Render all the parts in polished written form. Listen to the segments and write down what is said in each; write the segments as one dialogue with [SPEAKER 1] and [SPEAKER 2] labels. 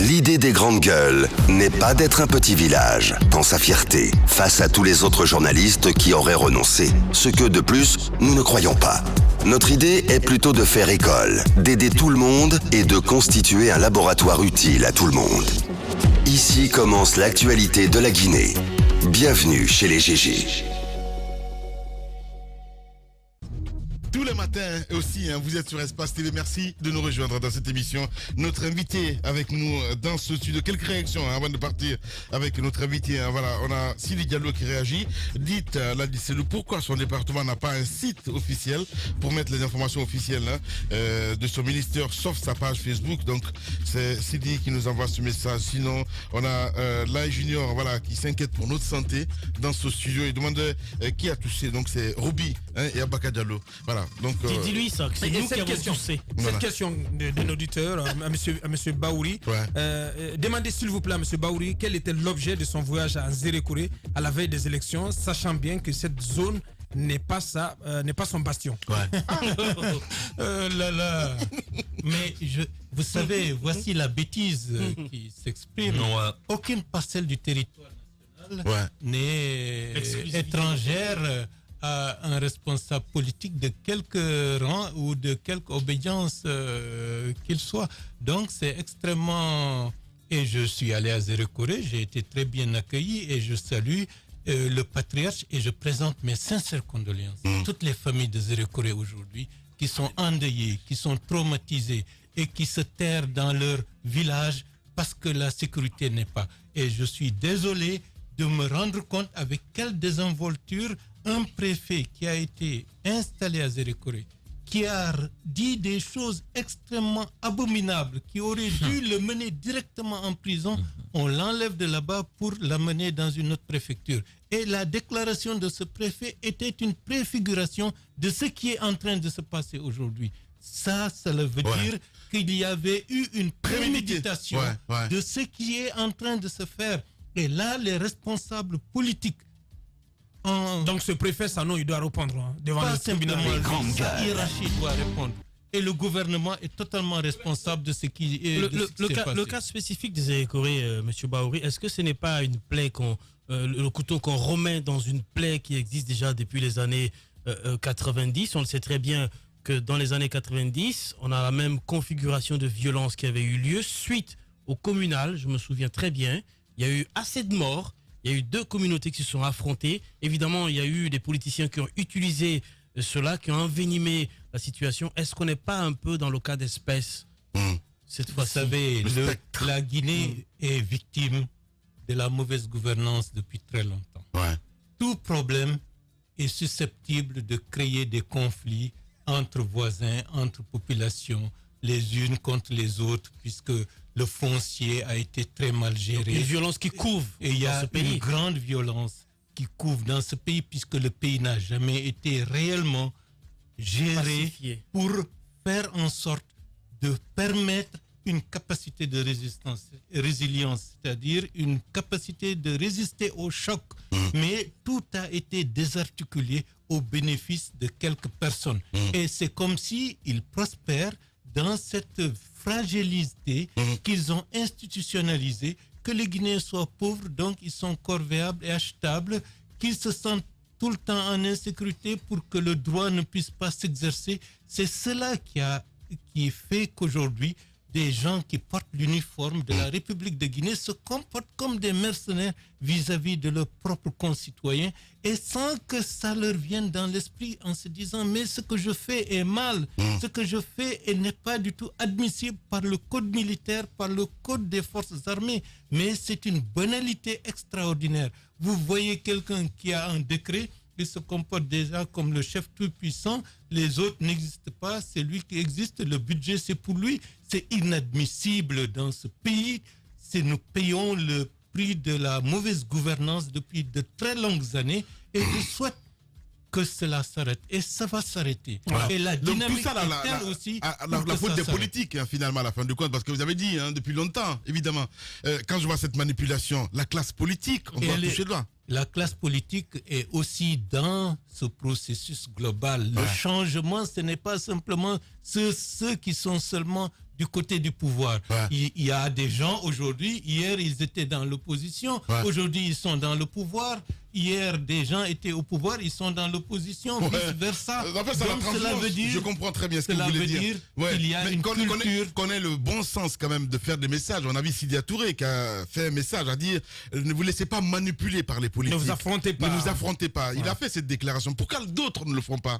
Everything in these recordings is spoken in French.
[SPEAKER 1] L'idée des grandes gueules n'est pas d'être un petit village, dans sa fierté, face à tous les autres journalistes qui auraient renoncé. Ce que, de plus, nous ne croyons pas. Notre idée est plutôt de faire école, d'aider tout le monde et de constituer un laboratoire utile à tout le monde. Ici commence l'actualité de la Guinée. Bienvenue chez les GG.
[SPEAKER 2] Tous les matins aussi, vous êtes sur Espace TV. Merci de nous rejoindre dans cette émission. Notre invité avec nous dans ce studio. Quelques réactions avant de partir avec notre invité. Voilà, on a Sidi Diallo qui réagit. Dites le pourquoi son département n'a pas un site officiel pour mettre les informations officielles de son ministère, sauf sa page Facebook. Donc c'est Sidi qui nous envoie ce message. Sinon, on a Lai Junior, voilà, qui s'inquiète pour notre santé dans ce studio. Il demande qui a touché. Donc c'est Roby et Abaka Diallo. Voilà. Donc,
[SPEAKER 3] dis-lui ça, c'est nous qui avons touché.
[SPEAKER 4] Cette question de auditeur à monsieur Baouri. Demandez s'il vous plaît à monsieur Baouri quel était l'objet de son voyage à Zérékouré à la veille des élections, sachant bien que cette zone n'est pas son bastion.
[SPEAKER 5] Mais vous savez, voici la bêtise qui s'exprime. Aucune parcelle du territoire national n'est étrangère à un responsable politique de quelque rang ou de quelque obédience qu'il soit. Donc c'est extrêmement... Et je suis allé à Zérékouré, j'ai été très bien accueilli et je salue le patriarche et je présente mes sincères condoléances à toutes les familles de Zérékouré aujourd'hui qui sont endeuillées, qui sont traumatisées et qui se terrent dans leur village parce que la sécurité n'est pas. Et je suis désolé de me rendre compte avec quelle désinvolture un préfet qui a été installé à Zérékouré, qui a dit des choses extrêmement abominables, qui aurait dû le mener directement en prison, on l'enlève de là-bas pour l'amener dans une autre préfecture. Et la déclaration de ce préfet était une préfiguration de ce qui est en train de se passer aujourd'hui. Ça veut dire qu'il y avait eu une préméditation de ce qui est en train de se faire. Et là, les responsables politiques
[SPEAKER 4] donc ce préfet Sano, il doit répondre devant le tribunal.
[SPEAKER 5] La hiérarchie doit répondre. Et le gouvernement est totalement responsable de ce qui est passé.
[SPEAKER 3] Le cas spécifique de Zérékouré, M. Baouri, est-ce que ce n'est pas une plaie le couteau qu'on remet dans une plaie qui existe déjà depuis les années 90? On le sait très bien que dans les années 90, on a la même configuration de violence qui avait eu lieu suite au communal. Je me souviens très bien. Il y a eu assez de morts. Il y a eu deux communautés qui se sont affrontées. Évidemment, il y a eu des politiciens qui ont utilisé cela, qui ont envenimé la situation. Est-ce qu'on n'est pas un peu dans le cas d'espèce cette fois-ci?
[SPEAKER 5] Vous savez, la Guinée est victime de la mauvaise gouvernance depuis très longtemps. Tout problème est susceptible de créer des conflits entre voisins, entre populations, les unes contre les autres, puisque le foncier a été très mal géré.
[SPEAKER 3] Une violence qui couvre
[SPEAKER 5] et il y a une grande violence qui couvre dans ce pays, puisque le pays n'a jamais été réellement géré pour faire en sorte de permettre une capacité de résilience, c'est-à-dire une capacité de résister au choc. Mais tout a été désarticulé au bénéfice de quelques personnes. Et c'est comme s'ils prospèrent dans cette fragilité qu'ils ont institutionnalisée, que les Guinéens soient pauvres, donc ils sont corvéables et achetables, qu'ils se sentent tout le temps en insécurité pour que le droit ne puisse pas s'exercer. C'est cela qui fait qu'aujourd'hui, des gens qui portent l'uniforme de la République de Guinée se comportent comme des mercenaires vis-à-vis de leurs propres concitoyens et sans que ça leur vienne dans l'esprit en se disant mais ce que je fais est mal, ce que je fais n'est pas du tout admissible par le code militaire, par le code des forces armées, mais c'est une banalité extraordinaire. Vous voyez quelqu'un qui a un décret, il se comporte déjà comme le chef tout-puissant, les autres n'existent pas, c'est lui qui existe, le budget c'est pour lui. C'est inadmissible dans ce pays. Nous payons le prix de la mauvaise gouvernance depuis de très longues années et je souhaite que cela s'arrête. Et ça va s'arrêter. Et la dynamique
[SPEAKER 2] tout ça,
[SPEAKER 5] est telle aussi...
[SPEAKER 2] La faute des politiques, finalement, à la fin du compte, parce que vous avez dit, depuis longtemps, évidemment, quand je vois cette manipulation, la classe politique, on doit toucher le doigt.
[SPEAKER 5] La classe politique est aussi dans ce processus global. Le changement, ce n'est pas simplement ceux qui sont seulement du côté du pouvoir.
[SPEAKER 2] Ouais.
[SPEAKER 5] Il y a des gens aujourd'hui, hier ils étaient dans l'opposition, aujourd'hui ils sont dans le pouvoir. Hier, des gens étaient au pouvoir, ils sont dans l'opposition, vice-versa.
[SPEAKER 2] En fait,
[SPEAKER 5] Donc cela veut dire,
[SPEAKER 2] je comprends très bien ce que vous voulez dire.
[SPEAKER 5] qu'il y a une culture.
[SPEAKER 2] Qu'on ait le bon sens quand même de faire des messages. On a vu Sidia Touré qui a fait un message à dire ne vous laissez pas manipuler par les politiques.
[SPEAKER 4] Ne vous affrontez pas.
[SPEAKER 2] Ne vous affrontez pas. Il a fait cette déclaration. Pourquoi d'autres ne le font pas?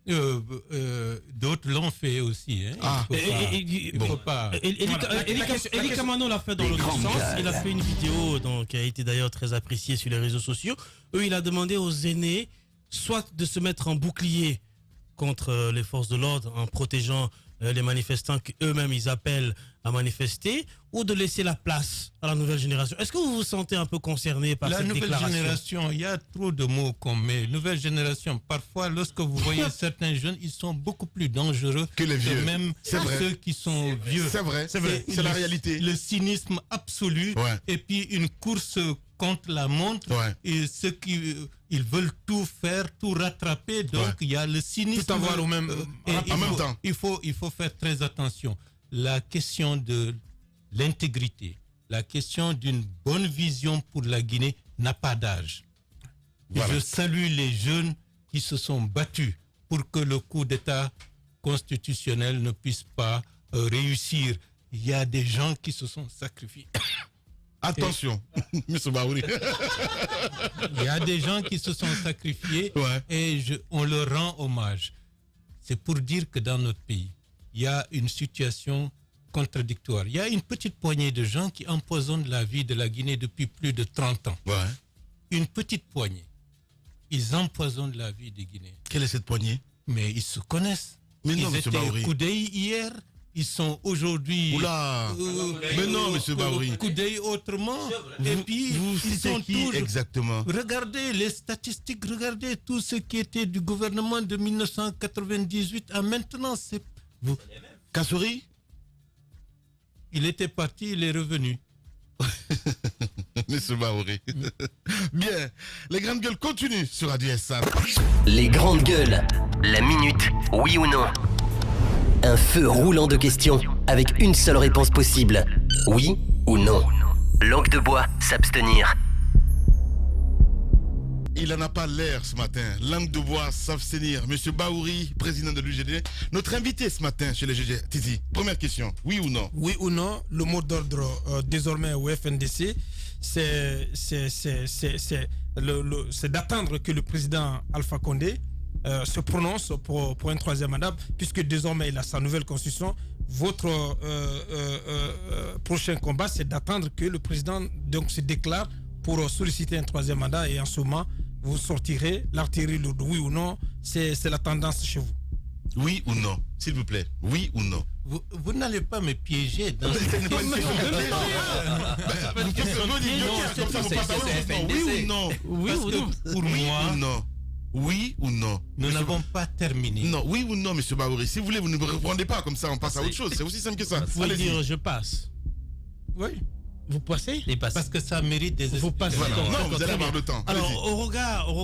[SPEAKER 5] D'autres l'ont fait aussi. Hein. Il faut pas.
[SPEAKER 3] Eli Kamano l'a fait dans l'autre sens. Il a fait une vidéo qui a été d'ailleurs très appréciée sur les réseaux sociaux. Il a demandé aux aînés soit de se mettre en bouclier contre les forces de l'ordre en protégeant les manifestants qu'eux-mêmes ils appellent à manifester, ou de laisser la place à la nouvelle génération. Est-ce que vous vous sentez un peu concerné par cette déclaration?
[SPEAKER 5] La nouvelle génération, il y a trop de mots qu'on met. Nouvelle génération, parfois, lorsque vous voyez certains jeunes, ils sont beaucoup plus dangereux
[SPEAKER 2] que les vieux.
[SPEAKER 5] Même ceux qui sont vieux.
[SPEAKER 2] C'est vrai, c'est la réalité.
[SPEAKER 5] Le cynisme absolu, et puis une course contre la montre, et ceux qui ils veulent tout faire, tout rattraper, donc il y a le cynisme.
[SPEAKER 4] Tout avoir au même,
[SPEAKER 2] en même temps.
[SPEAKER 5] Il faut faire très attention. La question de l'intégrité, la question d'une bonne vision pour la Guinée n'a pas d'âge. Je salue les jeunes qui se sont battus pour que le coup d'État constitutionnel ne puisse pas réussir. Il y a des gens qui se sont sacrifiés.
[SPEAKER 2] Attention, M. Baouri.
[SPEAKER 5] Il y a des gens qui se sont sacrifiés et on leur rend hommage. C'est pour dire que dans notre pays, il y a une situation contradictoire. Il y a une petite poignée de gens qui empoisonnent la vie de la Guinée depuis plus de 30 ans. Une petite poignée. Ils empoisonnent la vie des Guinéens.
[SPEAKER 2] Quelle est cette poignée?
[SPEAKER 5] Mais ils se connaissent.
[SPEAKER 2] Mais non,
[SPEAKER 5] ils étaient Koudei hier. Ils sont aujourd'hui.
[SPEAKER 2] Mais non, M. Baouri.
[SPEAKER 5] Koudei autrement.
[SPEAKER 2] Et puis, ils sont tous. Exactement.
[SPEAKER 5] Regardez les statistiques, regardez tout ce qui était du gouvernement de 1998 à maintenant.
[SPEAKER 2] Kassouri?
[SPEAKER 5] Il était parti, il est revenu.
[SPEAKER 2] M. Baouri. Bien. Les grandes gueules continuent sur Radio SA.
[SPEAKER 6] Les grandes gueules. La minute, oui ou non? Un feu roulant de questions avec une seule réponse possible. Oui ou non? Langue de bois, s'abstenir.
[SPEAKER 2] Il n'en a pas l'air ce matin. Langue de bois, s'abstenir. Monsieur Baouri, président de l'UGD, notre invité ce matin chez les GG. Tizi, première question. Oui ou non?
[SPEAKER 4] Oui ou non? Le mot d'ordre désormais au FNDC, c'est d'attendre que le président Alpha Condé se prononce pour un troisième mandat, puisque désormais il a sa nouvelle constitution. Votre prochain combat, c'est d'attendre que le président donc se déclare pour solliciter un troisième mandat, et en ce moment vous sortirez l'artillerie lourde. Oui ou non? C'est la tendance chez vous.
[SPEAKER 2] Oui ou non? S'il vous plaît, oui ou non?
[SPEAKER 5] Vous n'allez pas me piéger dans
[SPEAKER 2] cette question. Oui ou non?
[SPEAKER 3] Oui ou non?
[SPEAKER 5] Pour moi,
[SPEAKER 2] non. Oui ou non?
[SPEAKER 5] Nous n'avons pas terminé.
[SPEAKER 2] Non, oui ou non, M. Baouri? Si vous voulez, vous ne me répondez pas comme ça, on passe à autre chose. C'est aussi simple que ça.
[SPEAKER 3] Vous voulez dire je passe?
[SPEAKER 5] Oui.
[SPEAKER 3] Vous passez?
[SPEAKER 5] Parce que ça mérite des
[SPEAKER 3] vous passez.
[SPEAKER 2] Voilà. Non, vous allez avoir le temps.
[SPEAKER 3] Alors, au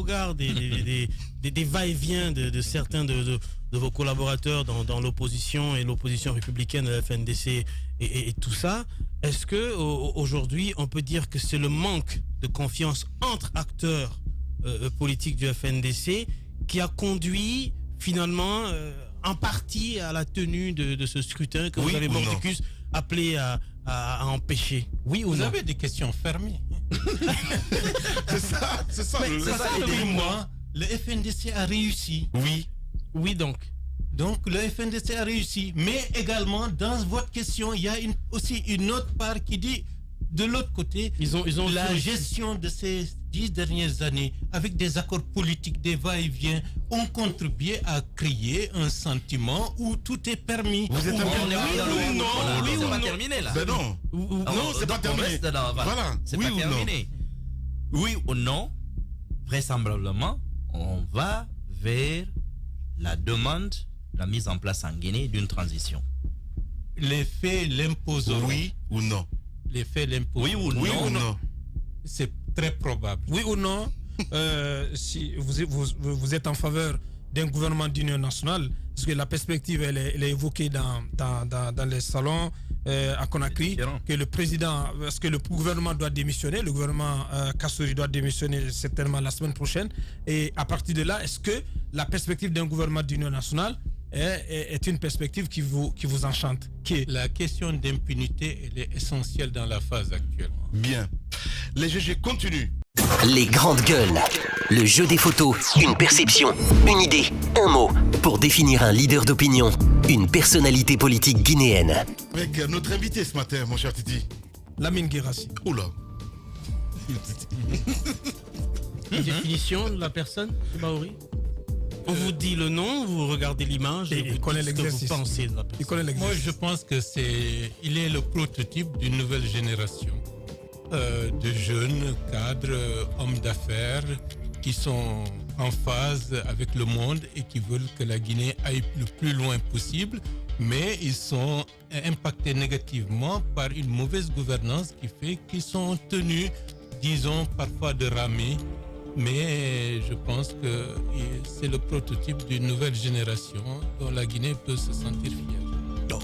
[SPEAKER 3] regard des va-et-vient de certains de vos collaborateurs dans l'opposition et l'opposition républicaine de la FNDC et tout ça, est-ce que aujourd'hui on peut dire que c'est le manque de confiance entre acteurs politiques du FNDC qui a conduit finalement en partie à la tenue de ce scrutin que vous avez, Mordicus, appelé à empêcher? Oui ou non?
[SPEAKER 5] Vous avez des questions fermées.
[SPEAKER 2] c'est ça.
[SPEAKER 5] Pour moi, le FNDC a réussi.
[SPEAKER 3] Oui donc.
[SPEAKER 5] Donc le FNDC a réussi. Mais également, dans votre question, il y a aussi une autre part qui dit, de l'autre côté,
[SPEAKER 3] ils ont
[SPEAKER 5] la gestion de ces 10 dernières années, avec des accords politiques, des va-et-vient, ont contribué à créer un sentiment où tout est permis.
[SPEAKER 2] Vous êtes
[SPEAKER 7] oui ou non? C'est pas terminé là.
[SPEAKER 2] Ben non. Non, c'est pas terminé. Voilà.
[SPEAKER 7] C'est pas terminé. Oui ou non? Vraisemblablement, on va vers la demande, la mise en place en Guinée d'une transition.
[SPEAKER 5] Les faits l'imposeront.
[SPEAKER 2] Oui ou non?
[SPEAKER 5] Les faits l'imposeront.
[SPEAKER 2] Oui ou non?
[SPEAKER 5] C'est très probable.
[SPEAKER 4] Oui ou non? Si vous êtes en faveur d'un gouvernement d'union nationale? Parce que la perspective, elle est évoquée dans les salons à Conakry, que le président, parce que le gouvernement doit démissionner, le gouvernement Kassouri doit démissionner certainement la semaine prochaine. Et à partir de là, est-ce que la perspective d'un gouvernement d'union nationale est une perspective qui vous enchante?
[SPEAKER 5] La question d'impunité, elle est essentielle dans la phase actuelle.
[SPEAKER 2] Bien. Les GG continuent.
[SPEAKER 6] Les grandes gueules. Le jeu des photos, une perception, une idée, un mot pour définir un leader d'opinion, une personnalité politique guinéenne.
[SPEAKER 2] Avec notre invité ce matin, mon cher Titi.
[SPEAKER 4] Lamine Guérassi.
[SPEAKER 2] Oula.
[SPEAKER 3] La définition de la personne, M. Bahouri? On vous dit le nom, vous regardez l'image et vous dites ce que vous pensez de la personne.
[SPEAKER 5] Moi, je pense que il est le prototype d'une nouvelle génération de jeunes cadres, hommes d'affaires qui sont en phase avec le monde et qui veulent que la Guinée aille le plus loin possible, mais ils sont impactés négativement par une mauvaise gouvernance qui fait qu'ils sont tenus, disons, parfois de ramer. Mais je pense que c'est le prototype d'une nouvelle génération dont la Guinée peut se sentir fière.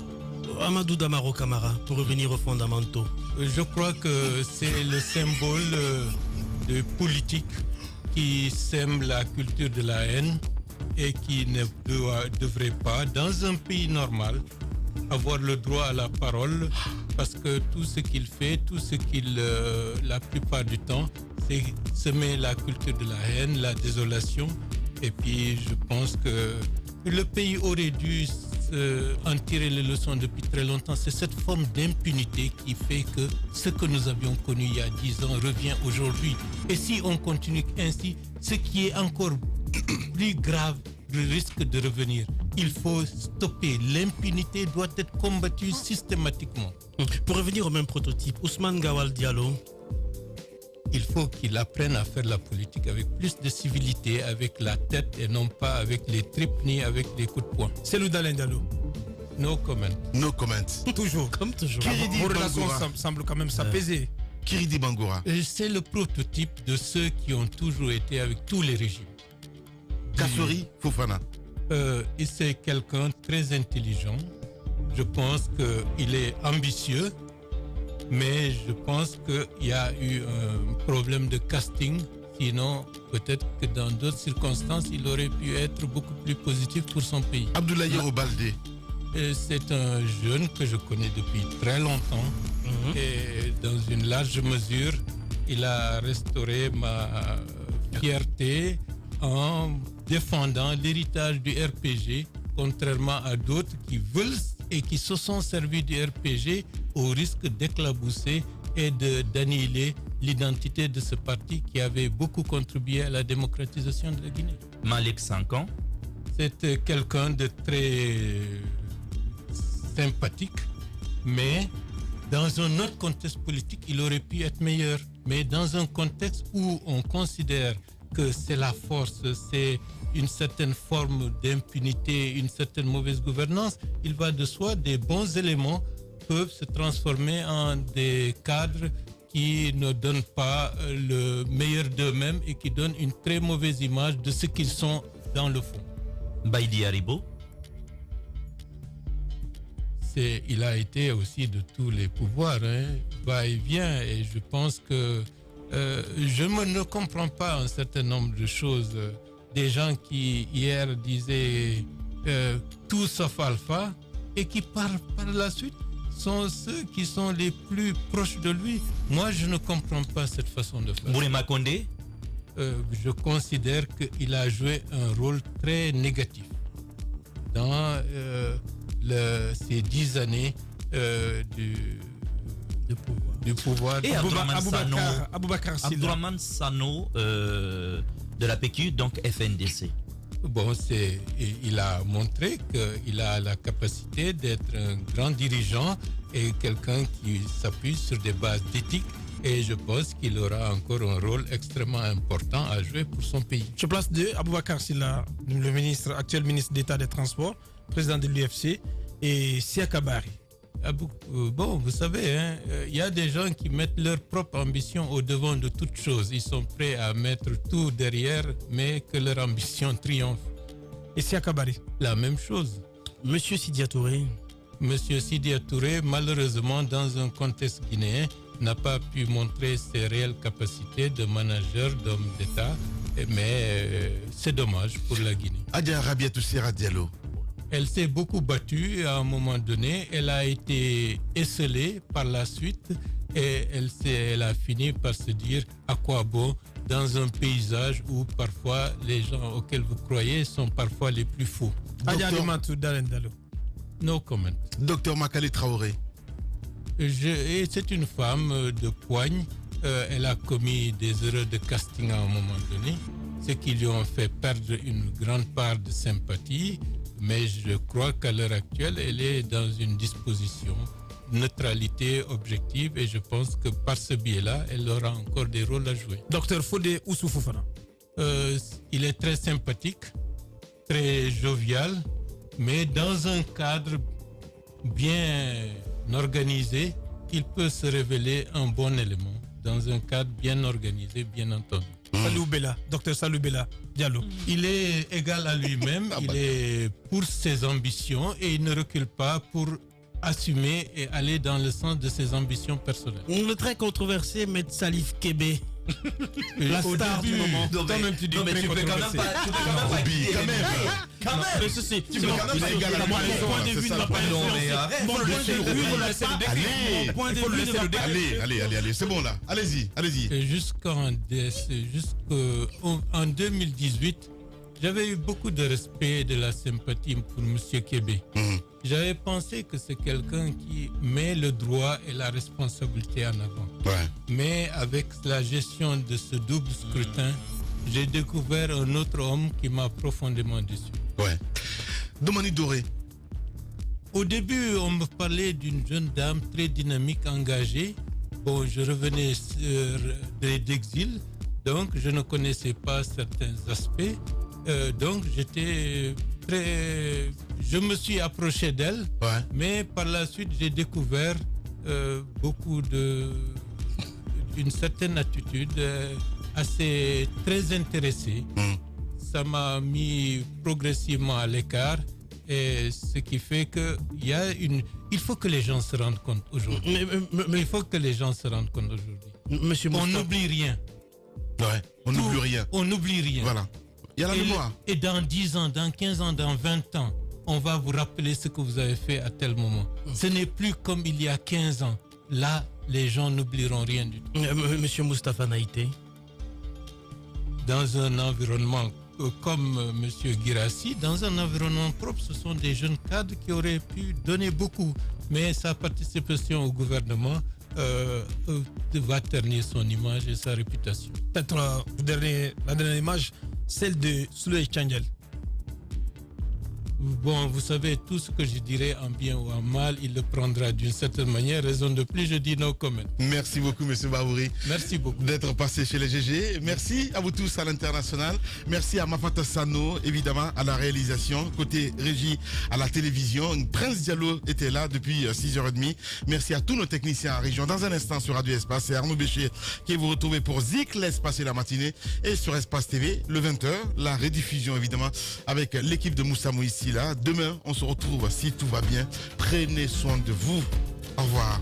[SPEAKER 3] Amadou Damaro Camara, pour revenir aux fondamentaux.
[SPEAKER 5] Je crois que c'est le symbole de politique qui sème la culture de la haine et qui ne devrait pas, dans un pays normal, avoir le droit à la parole, parce que tout ce qu'il fait, la plupart du temps, c'est semer la culture de la haine, la désolation. Et puis je pense que le pays aurait dû en tirer les leçons depuis très longtemps. C'est cette forme d'impunité qui fait que ce que nous avions connu il y a 10 ans revient aujourd'hui. Et si on continue ainsi, ce qui est encore plus grave risque de revenir. Il faut stopper. L'impunité doit être combattue systématiquement.
[SPEAKER 3] Pour revenir au même prototype, Ousmane Gawal Diallo.
[SPEAKER 5] Il faut qu'il apprenne à faire la politique avec plus de civilité, avec la tête et non pas avec les tripes ni avec les coups de poing.
[SPEAKER 4] C'est le Dalen Diallo.
[SPEAKER 5] No comment.
[SPEAKER 2] No comment.
[SPEAKER 4] Toujours.
[SPEAKER 3] Comme toujours.
[SPEAKER 4] Vos relations semblent quand même s'apaiser.
[SPEAKER 2] Kiridi Bangoura.
[SPEAKER 5] C'est le prototype de ceux qui ont toujours été avec tous les régimes.
[SPEAKER 2] Kassouri Fofana.
[SPEAKER 5] Et c'est quelqu'un de très intelligent. Je pense qu'il est ambitieux, mais je pense qu'il y a eu un problème de casting. Sinon, peut-être que dans d'autres circonstances, il aurait pu être beaucoup plus positif pour son pays.
[SPEAKER 2] Abdoulaye Obalde.
[SPEAKER 5] C'est un jeune que je connais depuis très longtemps. Et dans une large mesure, il a restauré ma fierté en défendant l'héritage du RPG, contrairement à d'autres qui veulent et qui se sont servis du RPG au risque d'éclabousser et d'annihiler l'identité de ce parti qui avait beaucoup contribué à la démocratisation de la Guinée.
[SPEAKER 7] Malick Sankan.
[SPEAKER 5] C'est quelqu'un de très sympathique, mais dans un autre contexte politique, il aurait pu être meilleur. Mais dans un contexte où on considère que c'est la force, c'est une certaine forme d'impunité, une certaine mauvaise gouvernance, il va de soi, des bons éléments peuvent se transformer en des cadres qui ne donnent pas le meilleur d'eux-mêmes et qui donnent une très mauvaise image de ce qu'ils sont dans le fond.
[SPEAKER 7] Baïdi Haribo.
[SPEAKER 5] Il a été aussi de tous les pouvoirs, va-et-vient, et je pense que je ne comprends pas un certain nombre de choses. Des gens qui hier disaient tout sauf Alpha et qui par la suite sont ceux qui sont les plus proches de lui. Moi, je ne comprends pas cette façon de faire.
[SPEAKER 7] Bourema Condé.
[SPEAKER 5] Je considère qu'il a joué un rôle très négatif dans ces 10 années du pouvoir.
[SPEAKER 7] Et Abdourahmane Sano de la PQ, donc FNDC.
[SPEAKER 5] Bon, il a montré qu'il a la capacité d'être un grand dirigeant et quelqu'un qui s'appuie sur des bases d'éthique. Et je pense qu'il aura encore un rôle extrêmement important à jouer pour son pays.
[SPEAKER 4] Je place Aboubacar Silla, le actuel ministre d'État des Transports, président de l'UFC, et Siaka Barry.
[SPEAKER 5] Bon, vous savez, il y a des gens qui mettent leur propre ambition au devant de toute chose. Ils sont prêts à mettre tout derrière, mais que leur ambition triomphe.
[SPEAKER 4] Et Siakabari?
[SPEAKER 5] La même chose.
[SPEAKER 3] Monsieur Sidia Touré.
[SPEAKER 5] Monsieur Sidia Touré, malheureusement, dans un contexte guinéen, n'a pas pu montrer ses réelles capacités de manager, d'homme d'État, mais c'est dommage pour la Guinée.
[SPEAKER 2] Adja Rabiatou Sera Diallo.
[SPEAKER 5] Elle s'est beaucoup battue à un moment donné, elle a été esselée par la suite et elle a fini par se dire à quoi bon dans un paysage où parfois les gens auxquels vous croyez sont parfois les plus faux.
[SPEAKER 4] Adja Alimantou Darendalo.
[SPEAKER 5] No comment.
[SPEAKER 2] Docteur Makali Traoré.
[SPEAKER 5] C'est une femme de poigne. Elle a commis des erreurs de casting à un moment donné, ce qui lui ont fait perdre une grande part de sympathie. Mais je crois qu'à l'heure actuelle, elle est dans une disposition de neutralité objective et je pense que par ce biais-là, elle aura encore des rôles à jouer.
[SPEAKER 4] Docteur Fodé Oussoufouffana.
[SPEAKER 5] Il est très sympathique, très jovial, mais dans un cadre bien organisé, il peut se révéler un bon élément. Dans un cadre bien organisé, bien entendu.
[SPEAKER 4] Salou Bella, docteur Salou Bella Diallo.
[SPEAKER 5] Il est égal à lui-même, il est pour ses ambitions et il ne recule pas pour assumer et aller dans le sens de ses ambitions personnelles.
[SPEAKER 3] Le très controversé Maître Salif Kébé. La star du moment.
[SPEAKER 7] Non, mais tu peux quand même pas. Quand même.
[SPEAKER 3] Mais ceci,
[SPEAKER 2] Tu peux quand même pas égaler à moi.
[SPEAKER 3] Mon point de vue ne va pas
[SPEAKER 7] Non, mais
[SPEAKER 2] Allez, c'est bon là. Allez-y.
[SPEAKER 5] Jusqu'en 2018, j'avais eu beaucoup de respect et de la sympathie pour M. Kébé. J'avais pensé que c'est quelqu'un qui met le droit et la responsabilité en avant.
[SPEAKER 2] Ouais.
[SPEAKER 5] Mais avec la gestion de ce double scrutin, j'ai découvert un autre homme qui m'a profondément déçu.
[SPEAKER 2] Ouais. Domani Doré.
[SPEAKER 5] Au début, on me parlait d'une jeune dame très dynamique, engagée. Bon, je revenais d'exil, donc je ne connaissais pas certains aspects. Donc je me suis approché d'elle,
[SPEAKER 2] ouais.
[SPEAKER 5] Mais par la suite j'ai découvert une certaine attitude assez très intéressée. Ça m'a mis progressivement à l'écart et ce qui fait que il faut que les gens se rendent compte aujourd'hui. Il faut que les gens se rendent compte aujourd'hui.
[SPEAKER 3] Monsieur
[SPEAKER 5] on n'oublie rien.
[SPEAKER 2] Ouais, on n'oublie rien.
[SPEAKER 5] On n'oublie rien.
[SPEAKER 2] Voilà. Il y a la mémoire.
[SPEAKER 5] Et dans 10 ans, dans 15 ans, dans 20 ans, on va vous rappeler ce que vous avez fait à tel moment. Ce n'est plus comme il y a 15 ans. Là, les gens n'oublieront rien du tout.
[SPEAKER 3] Monsieur Moustapha Naïté.
[SPEAKER 5] Dans un environnement comme Monsieur Guirassi, dans un environnement propre, ce sont des jeunes cadres qui auraient pu donner beaucoup. Mais sa participation au gouvernement va ternir son image et sa réputation.
[SPEAKER 4] Peut-être la dernière image, celle de Souley Tchangel.
[SPEAKER 5] Bon, vous savez, tout ce que je dirais en bien ou en mal, il le prendra d'une certaine manière. Raison de plus, je dis no comment.
[SPEAKER 2] Merci beaucoup, M. Bahouri.
[SPEAKER 5] Merci beaucoup.
[SPEAKER 2] D'être passé chez les GG. Merci à vous tous à l'international. Merci à Mafata Sano, évidemment, à la réalisation. Côté régie, à la télévision. Prince Diallo était là depuis 6h30. Merci à tous nos techniciens en région. Dans un instant sur Radio Espace, c'est Arnaud Bécher qui vous retrouvez pour Zik, laisse passer la matinée. Et sur Espace TV, le 20h, la rediffusion, évidemment, avec l'équipe de Moussa Moïsi. Demain, on se retrouve si tout va bien. Prenez soin de vous. Au revoir.